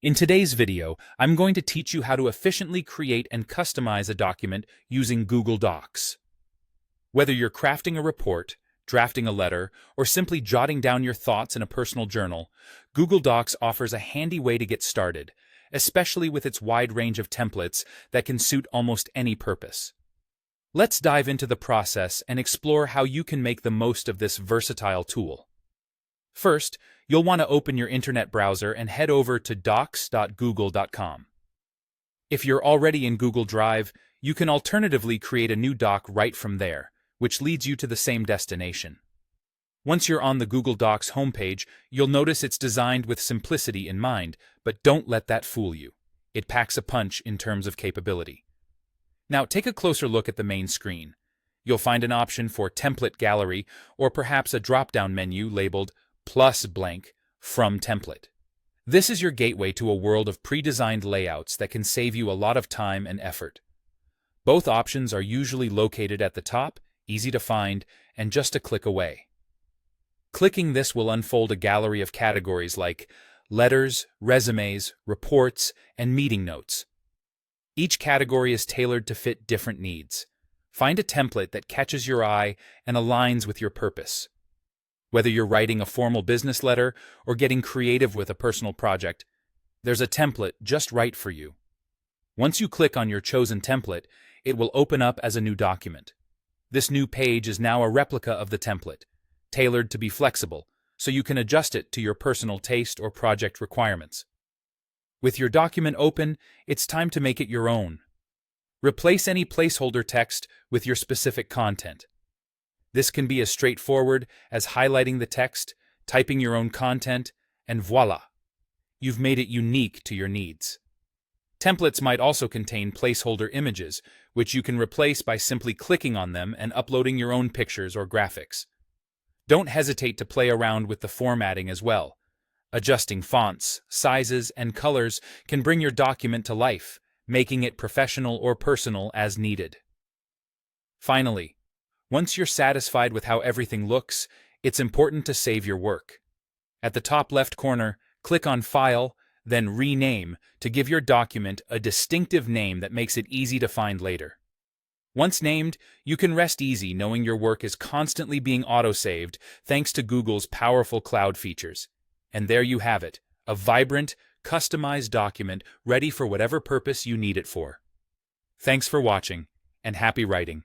In today's video, I'm going to teach you how to efficiently create and customize a document using Google Docs. Whether you're crafting a report, drafting a letter, or simply jotting down your thoughts in a personal journal, Google Docs offers a handy way to get started, especially with its wide range of templates that can suit almost any purpose. Let's dive into the process and explore how you can make the most of this versatile tool. First, you'll want to open your internet browser and head over to docs.google.com. If you're already in Google Drive, you can alternatively create a new doc right from there, which leads you to the same destination. Once you're on the Google Docs homepage, you'll notice it's designed with simplicity in mind, but don't let that fool you. It packs a punch in terms of capability. Now take a closer look at the main screen. You'll find an option for Template Gallery or perhaps a drop-down menu labeled plus blank from template. This is your gateway to a world of pre-designed layouts that can save you a lot of time and effort. Both options are usually located at the top, easy to find, and just a click away. Clicking this will unfold a gallery of categories like letters, resumes, reports, and meeting notes. Each category is tailored to fit different needs. Find a template that catches your eye and aligns with your purpose. Whether you're writing a formal business letter or getting creative with a personal project, there's a template just right for you. Once you click on your chosen template, it will open up as a new document. This new page is now a replica of the template, tailored to be flexible, so you can adjust it to your personal taste or project requirements. With your document open, it's time to make it your own. Replace any placeholder text with your specific content. This can be as straightforward as highlighting the text, typing your own content, and voila! You've made it unique to your needs. Templates might also contain placeholder images, which you can replace by simply clicking on them and uploading your own pictures or graphics. Don't hesitate to play around with the formatting as well. Adjusting fonts, sizes, and colors can bring your document to life, making it professional or personal as needed. Finally, once you're satisfied with how everything looks, it's important to save your work. At the top left corner, click on File, then Rename to give your document a distinctive name that makes it easy to find later. Once named, you can rest easy knowing your work is constantly being auto-saved thanks to Google's powerful cloud features. And there you have it, a vibrant, customized document ready for whatever purpose you need it for. Thanks for watching, and happy writing.